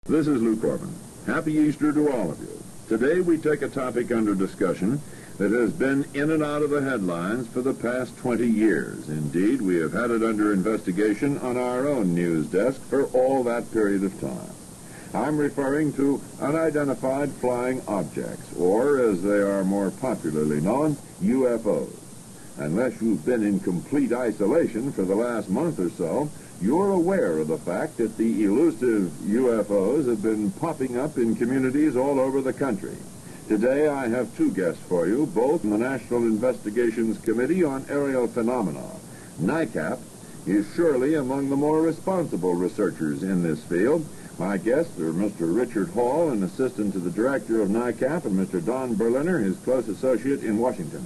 This is Lou Corbin. Happy Easter to all of you. Today we take a topic under discussion that has been in and out of the headlines for the past 20 years. Indeed, we have had it under investigation on our own news desk for all that period of time. I'm referring to unidentified flying objects, or as they are more popularly known, UFOs. Unless you've been in complete isolation for the last month or so, you're aware of the fact that the elusive UFOs have been popping up in communities all over the country. Today I have two guests for you, both from the National Investigations Committee on Aerial Phenomena. NICAP is surely among the more responsible researchers in this field. My guests are Mr. Richard Hall, an assistant to the director of NICAP, and Mr. Don Berliner, his close associate in Washington.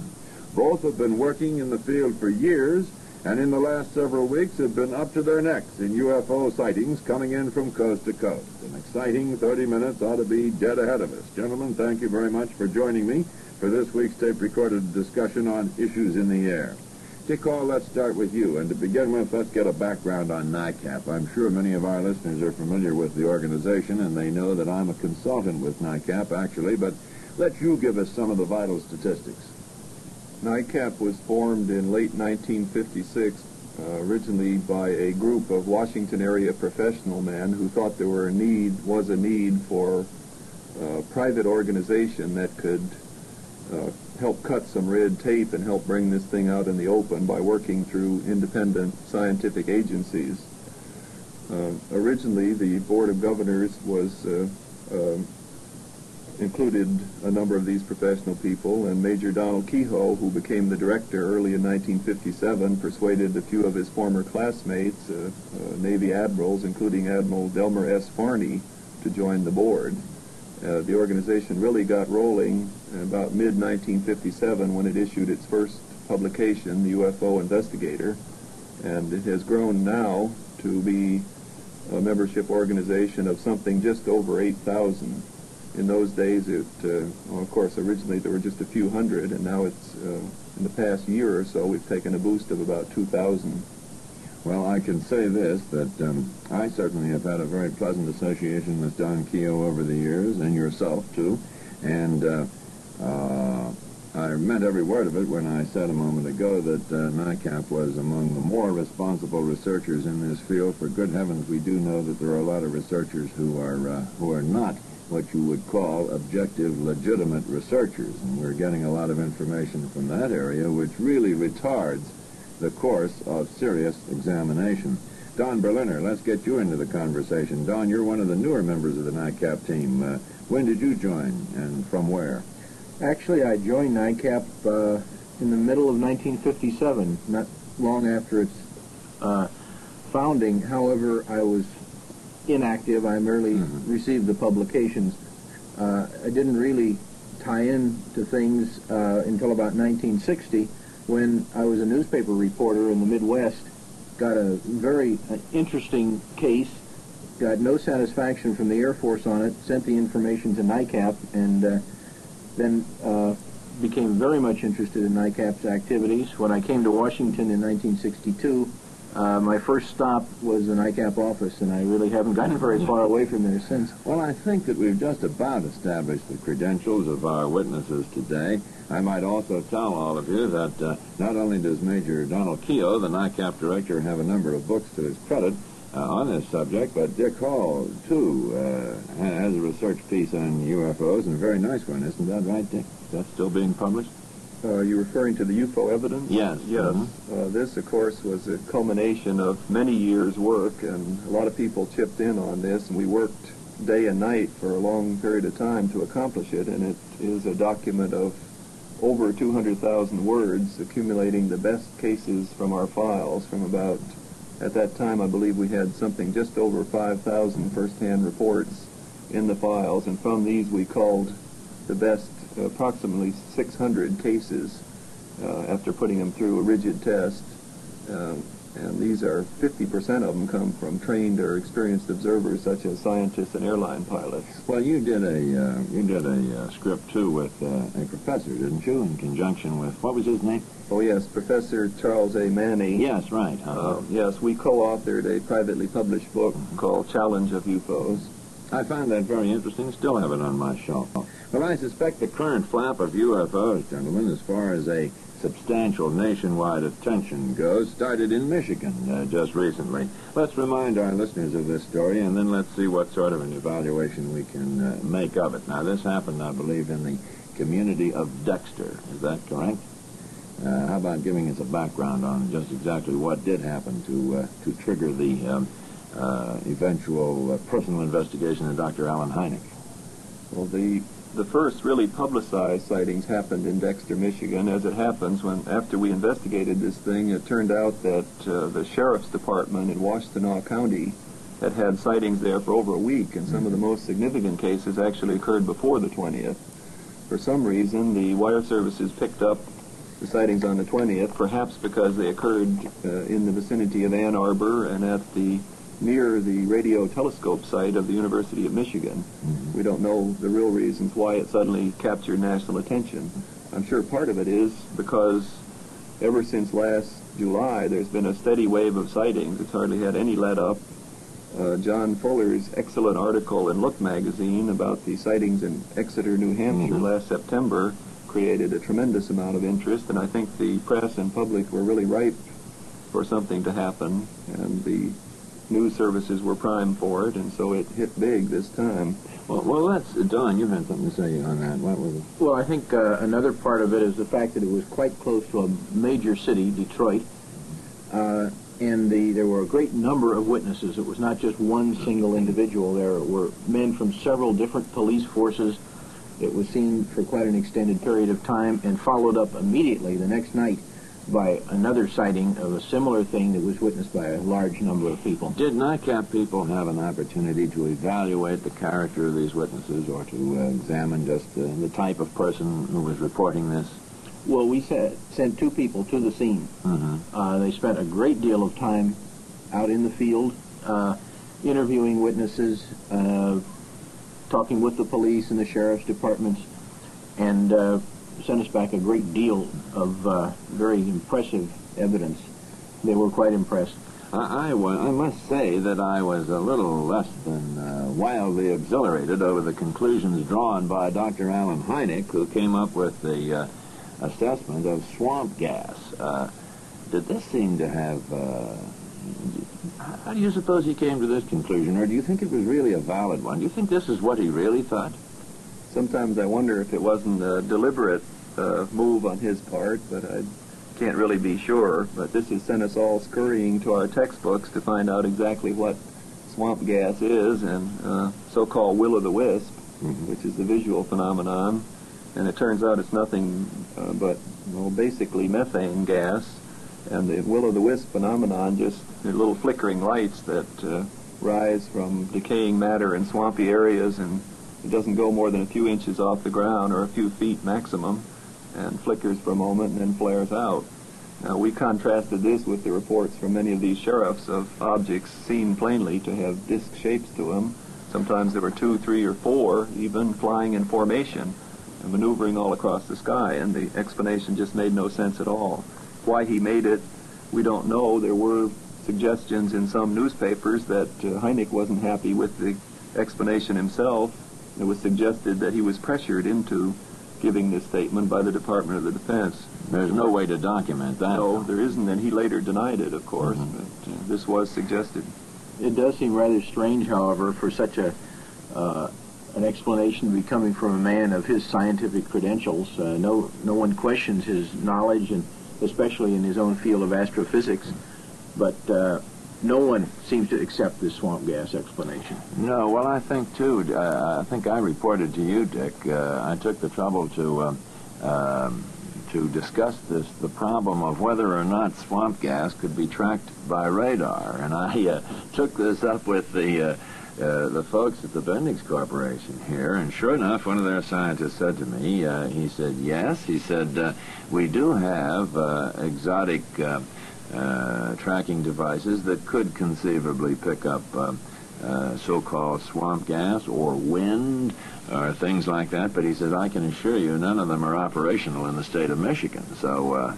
Both have been working in the field for years, and in the last several weeks have been up to their necks in UFO sightings coming in from coast to coast. An exciting 30 minutes ought to be dead ahead of us. Gentlemen, thank you very much for joining me for this week's tape-recorded discussion on issues in the air. Dick Hall, let's start with you. And to begin with, let's get a background on NICAP. I'm sure many of our listeners are familiar with the organization, and they know that I'm a consultant with NICAP, actually, but let you give us some of the vital statistics. NICAP was formed in late 1956, originally by a group of Washington area professional men who thought there was a need for a private organization that could help cut some red tape and help bring this thing out in the open by working through independent scientific agencies. Originally, the Board of Governors was included a number of these professional people, and Major Donald Kehoe, who became the director early in 1957, persuaded a few of his former classmates, Navy admirals, including Admiral Delmer S. Farney, to join the board. The organization really got rolling about mid-1957 when it issued its first publication, the UFO Investigator, and it has grown now to be a membership organization of something just over 8,000. In those days, of course, originally there were just a few hundred, and now it's, in the past year or so, we've taken a boost of about 2,000. Well, I can say this, that I certainly have had a very pleasant association with Don Kehoe over the years, and yourself, too, and I meant every word of it when I said a moment ago that NICAP was among the more responsible researchers in this field. For good heavens, we do know that there are a lot of researchers who are not what you would call objective, legitimate researchers, and we're getting a lot of information from that area which really retards the course of serious examination. Don Berliner, let's get you into the conversation. Don, you're one of the newer members of the NICAP team. When did you join, and from where? Actually, I joined NICAP in the middle of 1957, not long after its founding. However, I was inactive. I merely received the publications. I didn't really tie in to things until about 1960, when I was a newspaper reporter in the Midwest, got a very interesting case, got no satisfaction from the Air Force on it, sent the information to NICAP, and then became very much interested in NICAP's activities. When I came to Washington in 1962, my first stop was the NICAP office, and I really haven't gotten very far away from there since. Well, I think that we've just about established the credentials of our witnesses today. I might also tell all of you that not only does Major Donald Kehoe, the NICAP director, have a number of books to his credit on this subject, but Dick Hall, too, has a research piece on UFOs, and a very nice one. Isn't that right, Dick? Is that still being published? You're referring to the UFO evidence? Yes. Yes. This, of course, was a culmination of many years' work, and a lot of people chipped in on this, and we worked day and night for a long period of time to accomplish it, and it is a document of over 200,000 words, accumulating the best cases from our files from about, at that time, I believe we had something just over 5,000 first-hand reports in the files, and from these we culled the best approximately 600 cases after putting them through a rigid test. And these are 50% of them come from trained or experienced observers, such as scientists and airline pilots. Well, you did a script too with a professor, didn't you? In conjunction with, what was his name? Oh yes, Professor Charles A. Manny. Yes, right. Yes, we co-authored a privately published book called Challenge of UFOs. I found that very interesting. Still have it on my shelf. Well, I suspect the current flap of UFOs, gentlemen, as far as a substantial nationwide attention goes, started in Michigan just recently. Let's remind our listeners of this story, and then let's see what sort of an evaluation we can make of it. Now, this happened, I believe, in the community of Dexter. Is that correct? How about giving us a background on just exactly what did happen to trigger the eventual personal investigation of Dr. Allen Hynek? Well, the first really publicized sightings happened in Dexter, Michigan. As it happens, after we investigated this thing, it turned out that the sheriff's department in Washtenaw County had sightings there for over a week, and some of the most significant cases actually occurred before the 20th. For some reason, the wire services picked up the sightings on the 20th, perhaps because they occurred in the vicinity of Ann Arbor and near the radio telescope site of the University of Michigan. We don't know the real reasons why it suddenly captured national attention. I'm sure part of it is because ever since last July, there's been a steady wave of sightings. It's hardly had any let up. John Fuller's excellent article in Look magazine about the sightings in Exeter, New Hampshire last September created a tremendous amount of interest, and I think the press and public were really ripe for something to happen, and the news services were primed for it, and so it hit big this time. Well, that's Don. You had something to say on that. What was it? Well, I think another part of it is the fact that it was quite close to a major city, Detroit, and there were a great number of witnesses. It was not just one single individual. There were men from several different police forces. It was seen for quite an extended period of time and followed up immediately the next night by another sighting of a similar thing that was witnessed by a large number of people. Did NICAP people have an opportunity to evaluate the character of these witnesses or to examine just the type of person who was reporting this? Well, we sent two people to the scene. They spent a great deal of time out in the field interviewing witnesses, talking with the police and the sheriff's departments, and sent us back a great deal of very impressive evidence. They were quite impressed. I must say that I was a little less than wildly exhilarated over the conclusions drawn by Dr. Allen Hynek, who came up with the assessment of swamp gas. Did this seem to have... how do you suppose he came to this conclusion, or do you think it was really a valid one? Do you think this is what he really thought? Sometimes I wonder if it wasn't a deliberate move on his part, but I can't really be sure. But this has sent us all scurrying to our textbooks to find out exactly what swamp gas is, and so-called will-o'-the-wisp, which is the visual phenomenon. And it turns out it's nothing but, well, basically methane gas. And the will-o'-the-wisp phenomenon, just little flickering lights that rise from decaying matter in swampy areas, and it doesn't go more than a few inches off the ground or a few feet maximum, and flickers for a moment and then flares out. Now, we contrasted this with the reports from many of these sheriffs of objects seen plainly to have disc shapes to them. Sometimes there were 2, 3, or 4 even flying in formation and maneuvering all across the sky, and the explanation just made no sense at all. Why he made it, we don't know. There were suggestions in some newspapers that Hynek wasn't happy with the explanation himself. It was suggested that he was pressured into giving this statement by the Department of the Defense. There's no way to document that. No, there isn't, and he later denied it, of course, but this was suggested. It does seem rather strange, however, for such an explanation to be coming from a man of his scientific credentials. No one questions his knowledge, and especially in his own field of astrophysics, but no one seems to accept this swamp gas explanation. No, well, I think, too, I think I reported to you, Dick, I took the trouble to discuss the problem of whether or not swamp gas could be tracked by radar, and I took this up with the folks at the Bendix Corporation here, and sure enough, one of their scientists said to me, he said, yes, he said, we do have exotic tracking devices that could conceivably pick up so-called swamp gas or wind or things like that, but he says, I can assure you none of them are operational in the state of Michigan. So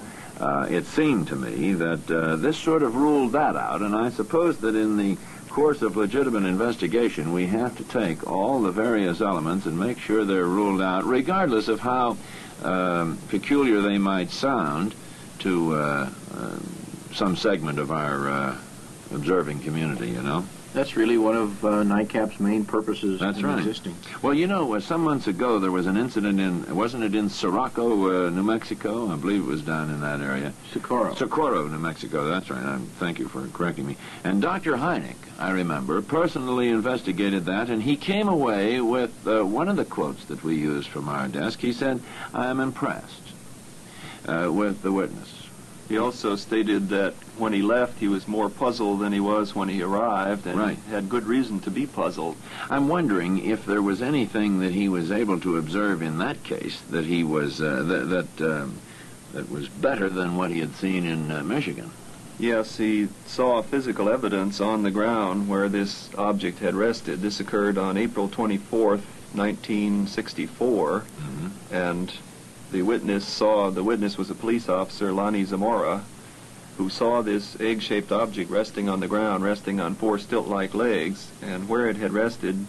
it seemed to me that this sort of ruled that out, and I suppose that in the course of legitimate investigation, we have to take all the various elements and make sure they're ruled out, regardless of how peculiar they might sound to some segment of our observing community, you know. That's really one of NICAP's main purposes That's in right. existing. Well, you know, some months ago there was an incident in, wasn't it in Sirocco, New Mexico? I believe it was down in that area. Socorro, New Mexico, that's right. Thank you for correcting me. And Dr. Hynek, I remember, personally investigated that, and he came away with one of the quotes that we used from our desk. He said, "I am impressed with the witness." He also stated that when he left, he was more puzzled than he was when he arrived, and Right. he had good reason to be puzzled. I'm wondering if there was anything that he was able to observe in that case that he was that was better than what he had seen in Michigan. Yes, he saw physical evidence on the ground where this object had rested. This occurred on April 24th, 1964, and the witness was a police officer, Lonnie Zamora, who saw this egg-shaped object resting on the ground, resting on four stilt-like legs, and where it had rested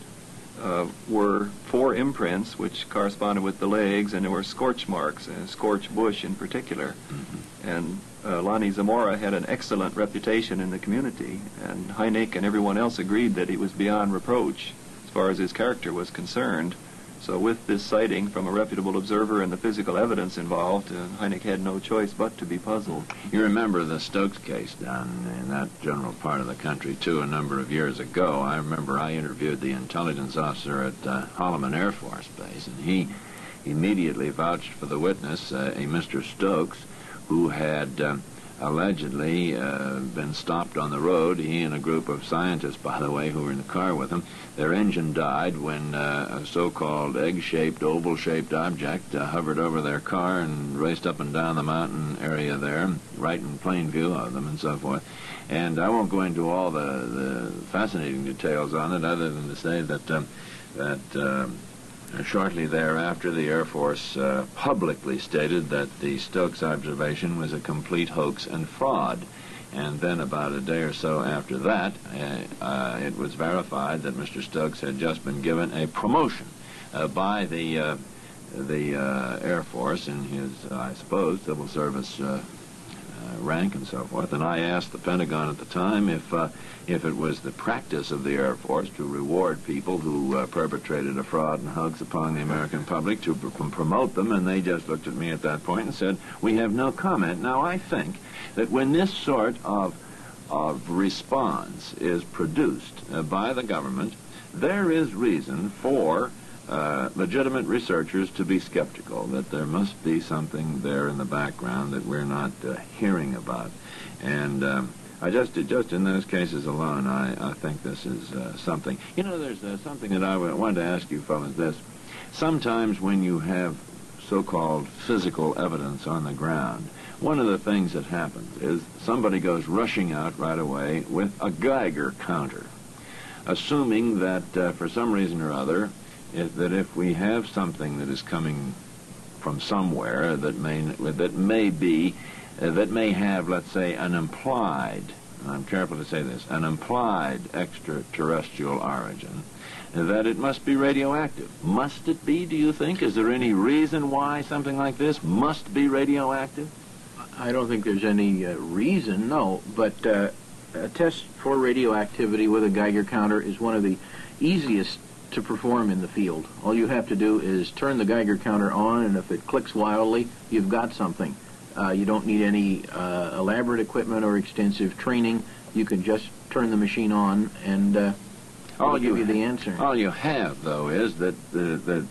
were four imprints, which corresponded with the legs, and there were scorch marks, and a scorched bush in particular. And Lonnie Zamora had an excellent reputation in the community, and Hynek and everyone else agreed that he was beyond reproach as far as his character was concerned. So with this sighting from a reputable observer and the physical evidence involved, Hynek had no choice but to be puzzled. You remember the Stokes case down in that general part of the country, too, a number of years ago. I remember I interviewed the intelligence officer at Holloman Air Force Base, and he immediately vouched for the witness, a Mr. Stokes, who had allegedly been stopped on the road. He and a group of scientists, by the way, who were in the car with him, their engine died when a so-called egg-shaped, oval-shaped object hovered over their car and raced up and down the mountain area there, right in plain view of them and so forth. And I won't go into all the fascinating details on it, other than to say that shortly thereafter, the Air Force publicly stated that the Stokes observation was a complete hoax and fraud. And then about a day or so after that, it was verified that Mr. Stokes had just been given a promotion by the Air Force in his, I suppose, civil service rank and so forth. And I asked the Pentagon at the time if it was the practice of the Air Force to reward people who perpetrated a fraud and hoax upon the American public, to promote them, and they just looked at me at that point and said, "We have no comment." Now, I think that when this sort of response is produced by the government, there is reason for legitimate researchers to be skeptical, that there must be something there in the background that we're not hearing about. And I just in those cases alone, I think this is something. You know, there's something that I wanted to ask you fellas this. Sometimes when you have so-called physical evidence on the ground, one of the things that happens is somebody goes rushing out right away with a Geiger counter, assuming that for some reason or other, that if we have something that is coming from somewhere that may have, let's say, an implied, and I'm careful to say this, an implied extraterrestrial origin, that it must be radioactive. Must it be, do you think? Is there any reason why something like this must be radioactive? I don't think there's any reason, no, but a test for radioactivity with a Geiger counter is one of the easiest to perform in the field. All you have to do is turn the Geiger counter on, and if it clicks wildly, you've got something. You don't need any elaborate equipment or extensive training. You can just turn the machine on, and it'll give you the answer. All you have, though, is that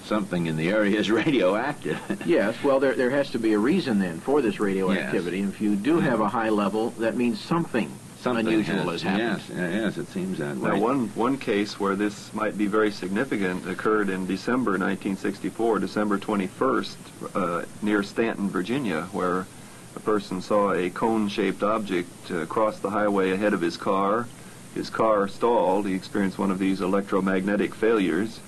something in the area is radioactive. Yes, well, there has to be a reason, then, for this radioactivity. Yes. If you do have a high level, that means something unusual has happened. Yes, it seems that way. Now, one case where this might be very significant occurred in December 1964, December 21st, near Stanton, Virginia, where a person saw a cone-shaped object cross the highway ahead of his car. His car stalled. He experienced one of these electromagnetic failures.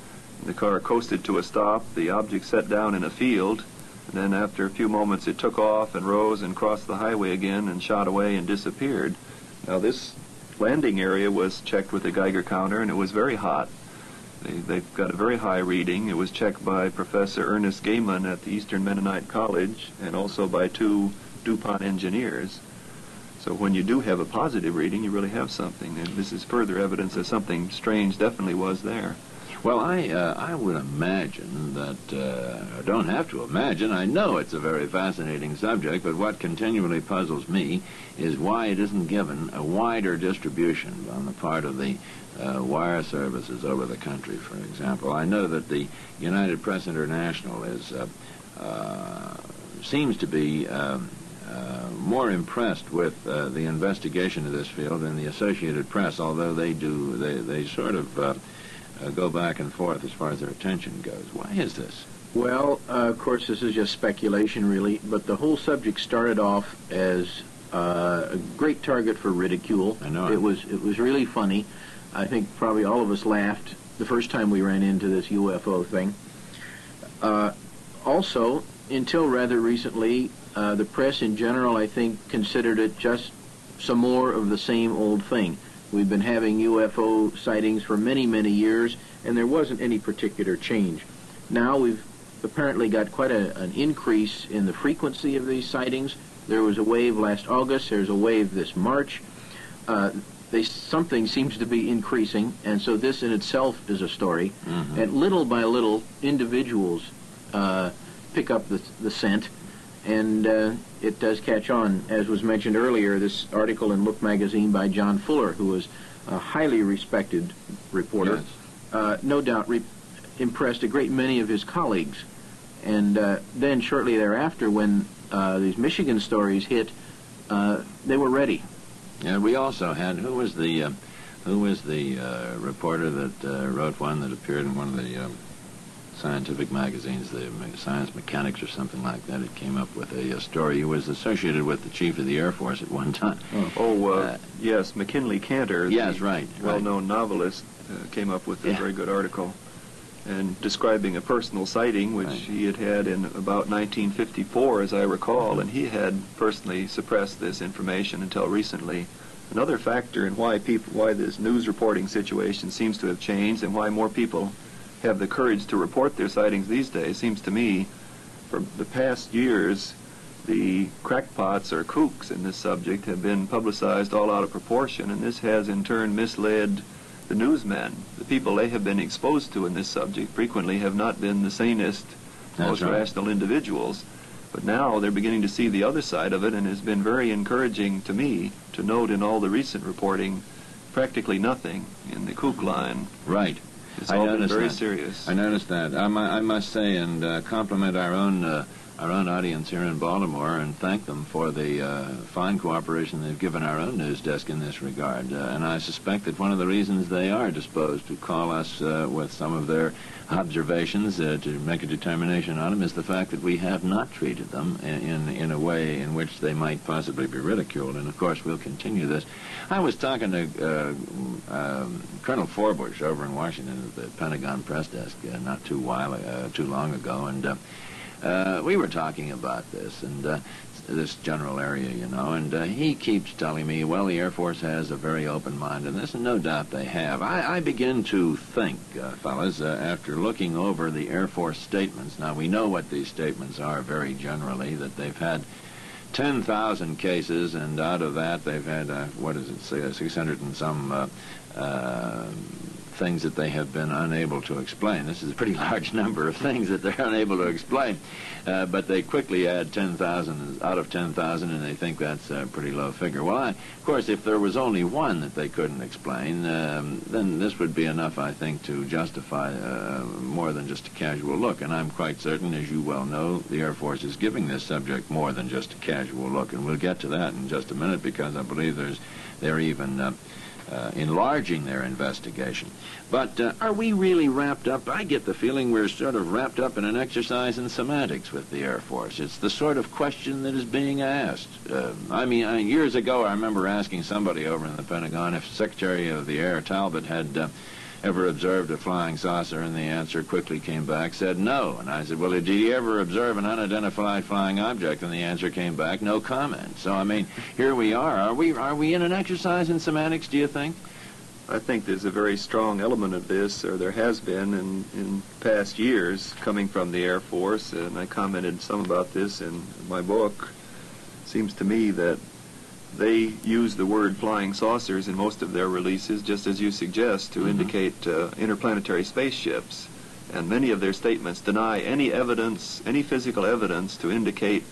The car coasted to a stop. The object set down in a field. And then after a few moments, it took off and rose and crossed the highway again and shot away and disappeared. Now, this landing area was checked with a Geiger counter, and it was very hot. They've got a very high reading. It was checked by Professor Ernest Gaiman at the Eastern Mennonite College and also by 2 DuPont engineers. So when you do have a positive reading, you really have something. And this is further evidence that something strange definitely was there. Well, I would imagine that, I don't have to imagine, I know it's a very fascinating subject, but what continually puzzles me is why it isn't given a wider distribution on the part of the wire services over the country, for example. I know that the United Press International seems to be more impressed with the investigation of this field than the Associated Press, although they sort of go back and forth as far as their attention goes. Why is this? Well, of course, this is just speculation, really, but the whole subject started off as a great target for ridicule. I know. It was really funny. I think probably all of us laughed the first time we ran into this UFO thing. Also, until rather recently, the press in general, I think, considered it just some more of the same old thing. We've been having UFO sightings for many, many years, and there wasn't any particular change. Now we've apparently got quite an increase in the frequency of these sightings. There was a wave last August. There's a wave this March. Something seems to be increasing, and so this in itself is a story. Mm-hmm. And little by little, individuals pick up the scent, and it does catch on. As was mentioned earlier, this article in Look magazine by John Fuller, who was a highly respected reporter, Yes. No doubt impressed a great many of his colleagues. And then shortly thereafter, when these Michigan stories hit, they were ready. Yeah, we also had, who was the reporter that wrote one that appeared in one of the scientific magazines, the Science Mechanics or something like that. It came up with a story. He was associated with the chief of the Air Force at one time. Yes, McKinley Cantor, Yes, the right. well-known novelist, came up with a very good article and describing a personal sighting which he had had in about 1954, as I recall, and he had personally suppressed this information until recently. Another factor in why this news reporting situation seems to have changed and why more people have the courage to report their sightings these days, seems to me, for the past years, the crackpots or kooks in this subject have been publicized all out of proportion, and this has in turn misled the newsmen. The people they have been exposed to in this subject frequently have not been the sanest, most rational individuals. But now they're beginning to see the other side of it, and it's been very encouraging to me to note in all the recent reporting practically nothing in the kook line. Right. It's all been very serious. I noticed that. I must say, and compliment our own audience here in Baltimore, and thank them for the fine cooperation they've given our own news desk in this regard. And I suspect that one of the reasons they are disposed to call us with some of their observations to make a determination on them is the fact that we have not treated them in a way in which they might possibly be ridiculed. And of course, we'll continue this. I was talking to Colonel Forbush over in Washington at the Pentagon press desk not too long ago, and we were talking about this and this general area, and he keeps telling me, well, the Air Force has a very open mind in this, and no doubt they have. I begin to think, fellas, after looking over the Air Force statements, now we know what these statements are very generally, that they've had 10,000 cases, and out of that they've had, 600 and some things that they have been unable to explain. This is a pretty large number of things that they're unable to explain, but they quickly add 10,000 out of 10,000, and they think that's a pretty low figure. Well, of course, if there was only one that they couldn't explain, then this would be enough, I think, to justify more than just a casual look. And I'm quite certain, as you well know, the Air Force is giving this subject more than just a casual look, and we'll get to that in just a minute, because I believe they're even enlarging their investigation. But are we really wrapped up? I get the feeling we're sort of wrapped up in an exercise in semantics with the Air Force. It's the sort of question that is being asked. Years ago, I remember asking somebody over in the Pentagon if Secretary of the Air Talbot had ever observed a flying saucer? And the answer quickly came back, said no. And I said, well, did you ever observe an unidentified flying object? And the answer came back, no comment. So, I mean, here we are. Are we in an exercise in semantics, do you think? I think there's a very strong element of this, or there has been in past years, coming from the Air Force, and I commented some about this in my book. It seems to me that they use the word flying saucers in most of their releases, just as you suggest, to indicate interplanetary spaceships. And many of their statements deny any evidence, any physical evidence to indicate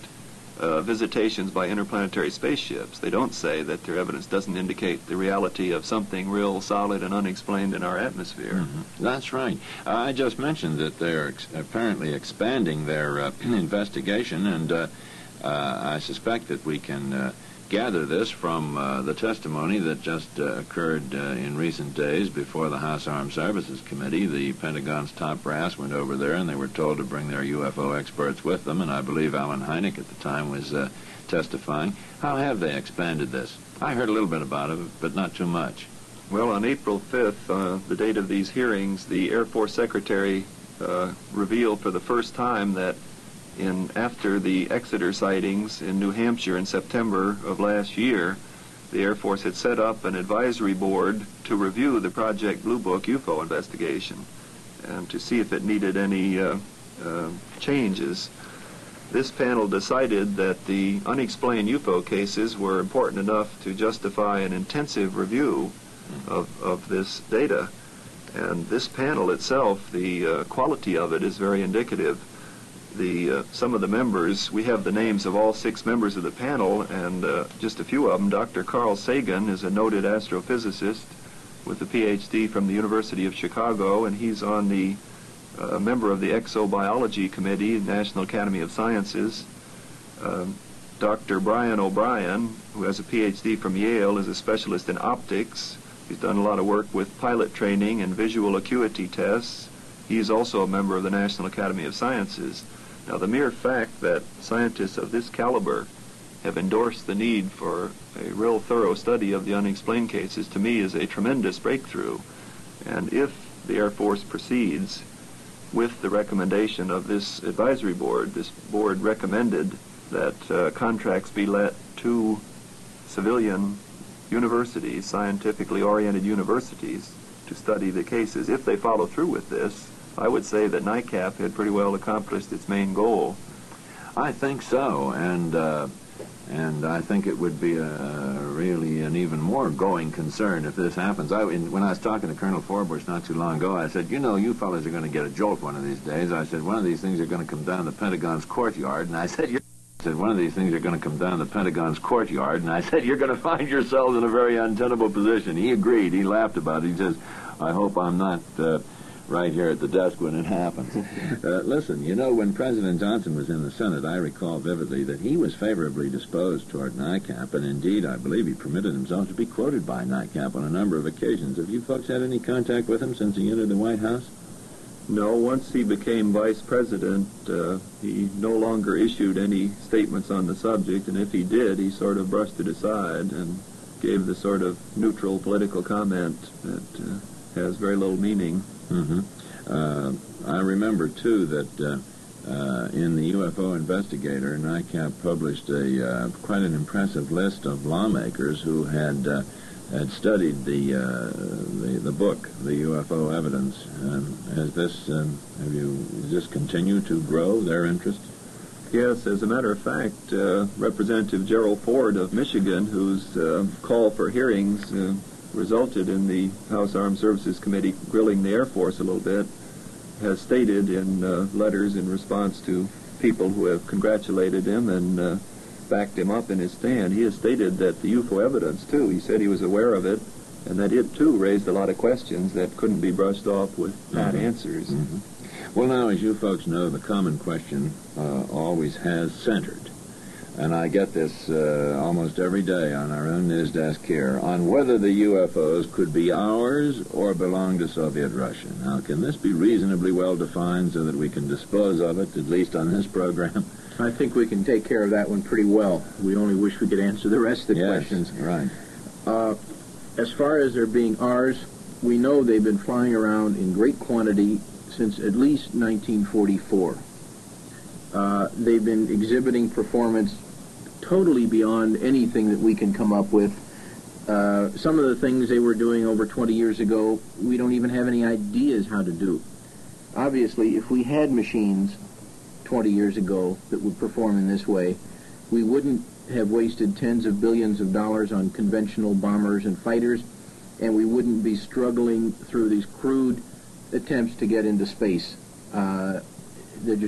visitations by interplanetary spaceships. They don't say that their evidence doesn't indicate the reality of something real, solid, and unexplained in our atmosphere. That's right. I just mentioned that they're apparently expanding their investigation, and I suspect that we can gather this from the testimony that just occurred in recent days before the House Armed Services Committee. The Pentagon's top brass went over there, and they were told to bring their UFO experts with them, and I believe Alan Hynek at the time was testifying. How have they expanded this? I heard a little bit about it, but not too much. Well, on April 5th, the date of these hearings, the Air Force Secretary revealed for the first time that after the Exeter sightings in New Hampshire in September of last year, the Air Force had set up an advisory board to review the Project Blue Book UFO investigation and to see if it needed any changes. This panel decided that the unexplained UFO cases were important enough to justify an intensive review of this data. And this panel itself, the quality of it is very indicative. Some of the members, we have the names of all 6 members of the panel, and just a few of them. Dr. Carl Sagan is a noted astrophysicist with a PhD from the University of Chicago, and he's on the member of the Exobiology Committee, National Academy of Sciences. Dr. Brian O'Brien, who has a PhD from Yale, is a specialist in optics. He's done a lot of work with pilot training and visual acuity tests. He's also a member of the National Academy of Sciences. Now, the mere fact that scientists of this caliber have endorsed the need for a real thorough study of the unexplained cases, to me, is a tremendous breakthrough. And if the Air Force proceeds with the recommendation of this advisory board, this board recommended that contracts be let to civilian universities, scientifically oriented universities, to study the cases. If they follow through with this, I would say that NICAP had pretty well accomplished its main goal. I think so, and I think it would be really an even more going concern if this happens. When I was talking to Colonel Forbush not too long ago, I said, you know, you fellas are going to get a jolt one of these days. I said, one of these things are going to come down the Pentagon's courtyard, and I said, one of these things are going to come down the Pentagon's courtyard, and I said, you're going to find yourselves in a very untenable position. He agreed. He laughed about it. He says, I hope I'm not right here at the desk when it happens. Listen, you know, when President Johnson was in the Senate, I recall vividly that he was favorably disposed toward NICAP, and indeed, I believe he permitted himself to be quoted by NICAP on a number of occasions. Have you folks had any contact with him since he entered the White House? No, once he became vice president, he no longer issued any statements on the subject, and if he did, he sort of brushed it aside and gave the sort of neutral political comment that has very little meaning. I remember, too, that in the UFO Investigator, NICAP published quite an impressive list of lawmakers who had studied the book, the UFO Evidence. Has this continued to grow, their interest? Yes, as a matter of fact, Representative Gerald Ford of Michigan, whose call for hearings resulted in the House Armed Services Committee grilling the Air Force a little bit, has stated in letters in response to people who have congratulated him and backed him up in his stand, he has stated that the UFO evidence, too, he said he was aware of it, and that it, too, raised a lot of questions that couldn't be brushed off with pat answers. Well, now, as you folks know, the common question always has centered, and I get this almost every day on our own news desk here, on whether the UFOs could be ours or belong to Soviet Russia. Now, can this be reasonably well defined so that we can dispose of it, at least on this program? I think we can take care of that one pretty well. We only wish we could answer the rest of the questions. Right. As far as there being ours, we know they've been flying around in great quantity since at least 1944. They've been exhibiting performance totally beyond anything that we can come up with. Some of the things they were doing over 20 years ago, we don't even have any ideas how to do. Obviously, if we had machines 20 years ago that would perform in this way, we wouldn't have wasted tens of billions of dollars on conventional bombers and fighters, and we wouldn't be struggling through these crude attempts to get into space. It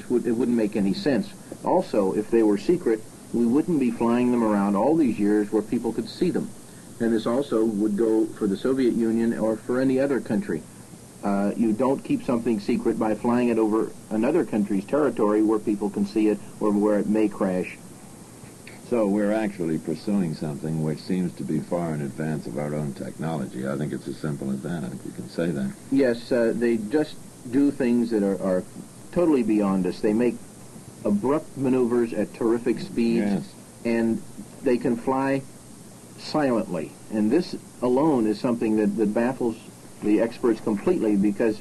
wouldn't make any sense. Also, if they were secret, we wouldn't be flying them around all these years where people could see them. And this also would go for the Soviet Union or for any other country. You don't keep something secret by flying it over another country's territory where people can see it or where it may crash. So we're actually pursuing something which seems to be far in advance of our own technology. I think it's as simple as that. I think we can say that. Yes, they just do things that are totally beyond us. They make abrupt maneuvers at terrific speeds, Yes. and they can fly silently. And this alone is something that baffles the experts completely, because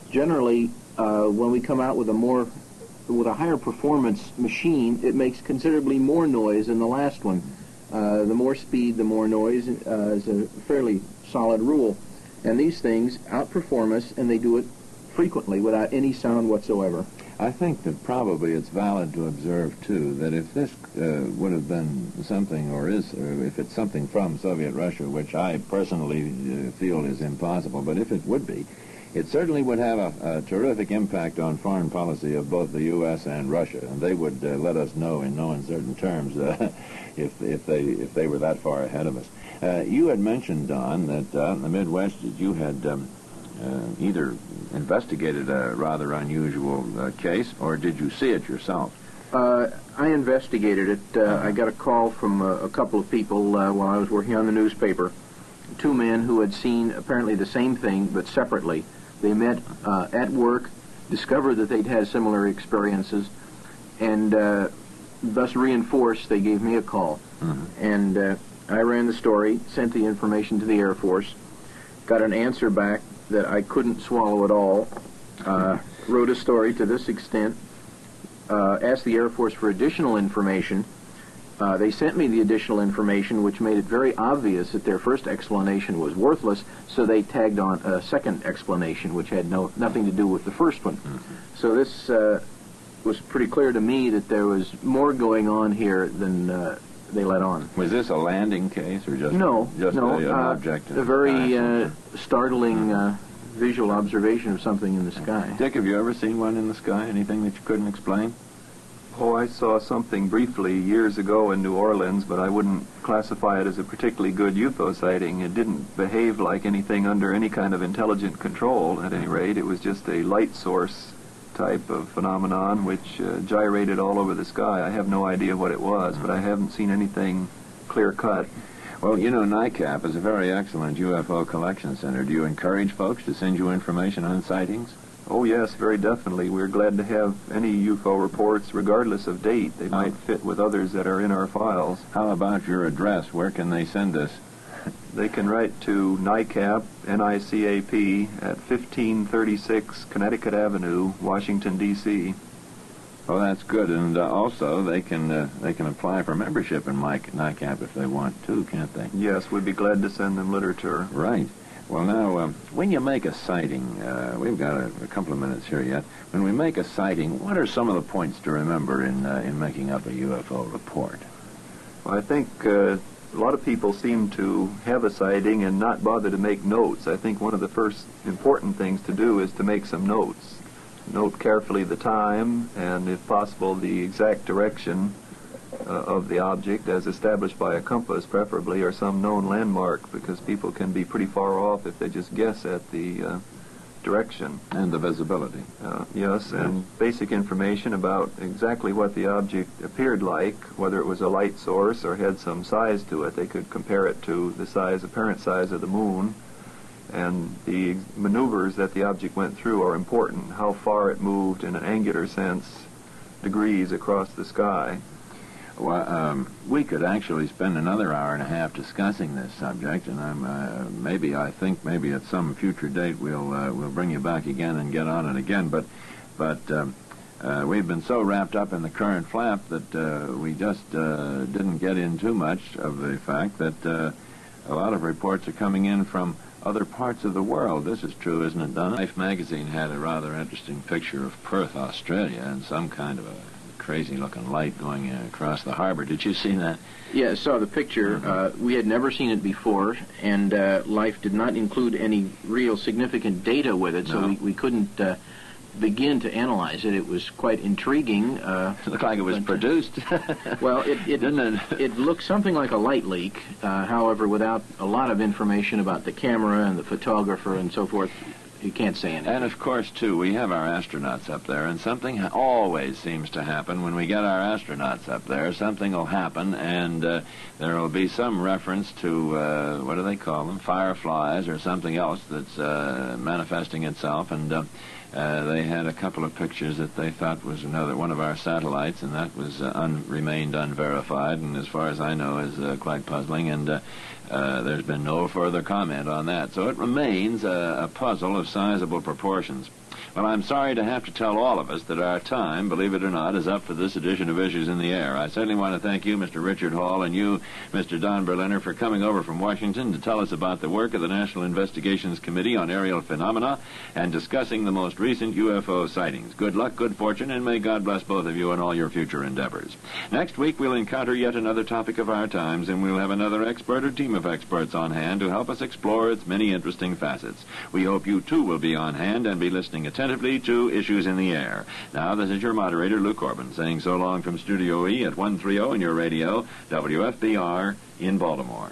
generally when we come out with a higher performance machine, it makes considerably more noise than the last one. The more speed, the more noise is a fairly solid rule. And these things outperform us, and they do it frequently without any sound whatsoever. I think that probably it's valid to observe, too, that if this would have been something, or if it's something from Soviet Russia, which I personally feel is impossible, but if it would be, it certainly would have a terrific impact on foreign policy of both the U.S. and Russia, and they would let us know in no uncertain terms if they were that far ahead of us. You had mentioned, Don, that in the Midwest that you had either investigated a rather unusual case, or did you see it yourself? I investigated it. I got a call from a couple of people while I was working on the newspaper. Two men who had seen apparently the same thing, but separately. They met at work, discovered that they'd had similar experiences, and thus reinforced, they gave me a call. Mm-hmm. And I ran the story, sent the information to the Air Force, got an answer back that I couldn't swallow at all, wrote a story to this extent, asked the Air Force for additional information. They sent me the additional information, which made it very obvious that their first explanation was worthless, so they tagged on a second explanation, which had nothing to do with the first one. Mm-hmm. So this was pretty clear to me that there was more going on here than they let on. Was this a landing case, or just No, an object? A very startling visual observation of something in the sky. Dick, have you ever seen one in the sky? Anything that you couldn't explain? Oh, I saw something briefly years ago in New Orleans, but I wouldn't classify it as a particularly good UFO sighting. It didn't behave like anything under any kind of intelligent control, at any rate. It was just a light source type of phenomenon which gyrated all over the sky. I have no idea what it was, but I haven't seen anything clear-cut. Well, you know, NICAP is a very excellent UFO collection center. Do you encourage folks to send you information on sightings? Oh, yes, very definitely. We're glad to have any UFO reports, regardless of date. They might fit with others that are in our files. How about your address? Where can they send us? They can write to NICAP, N-I-C-A-P, at 1536 Connecticut Avenue, Washington, D.C. Oh, that's good. And also, they can apply for membership in NICAP if they want to, can't they? Yes, we'd be glad to send them literature. Right. Well, now, when you make a sighting, we've got a couple of minutes here yet. When we make a sighting, what are some of the points to remember in making up a UFO report? Well, I think a lot of people seem to have a sighting and not bother to make notes. I think one of the first important things to do is to make some notes. Note carefully the time and, if possible, the exact direction of the object as established by a compass, preferably, or some known landmark, because people can be pretty far off if they just guess at the direction. And the visibility. Yes, and basic information about exactly what the object appeared like, whether it was a light source or had some size to it. They could compare it to the apparent size of the moon. And the maneuvers that the object went through are important. How far it moved in an angular sense, degrees across the sky. we could actually spend another hour and a half discussing this subject, and I think maybe at some future date we'll bring you back again and get on it again. But we've been so wrapped up in the current flap that we just didn't get in too much of the fact that a lot of reports are coming in from other parts of the world. This is true, isn't it, Donna? Life magazine had a rather interesting picture of Perth, Australia, and some kind of a crazy-looking light going across the harbor. Did you see that? Yeah, I saw the picture. We had never seen it before, and Life did not include any real significant data with it, so we couldn't begin to analyze it. It was quite intriguing. It looked like it was produced. Well, it didn't it? It looked something like a light leak, however, without a lot of information about the camera and the photographer and so forth. You can't say anything. And, of course, too, we have our astronauts up there, and something always seems to happen when we get our astronauts up there. Something will happen, and there will be some reference to, what do they call them, fireflies or something else that's manifesting itself, and they had a couple of pictures that they thought was another one of our satellites, and that was remained unverified, and as far as I know is quite puzzling, and there's been no further comment on that. So it remains a puzzle of sizable proportions. Well, I'm sorry to have to tell all of us that our time, believe it or not, is up for this edition of Issues in the Air. I certainly want to thank you, Mr. Richard Hall, and you, Mr. Don Berliner, for coming over from Washington to tell us about the work of the National Investigations Committee on Aerial Phenomena and discussing the most recent UFO sightings. Good luck, good fortune, and may God bless both of you in all your future endeavors. Next week, we'll encounter yet another topic of our times, and we'll have another expert or team of experts on hand to help us explore its many interesting facets. We hope you, too, will be on hand and be listening attentively to Issues in the Air. Now, this is your moderator, Lou Corbin, saying so long from Studio E at 130 in your radio, WFBR in Baltimore.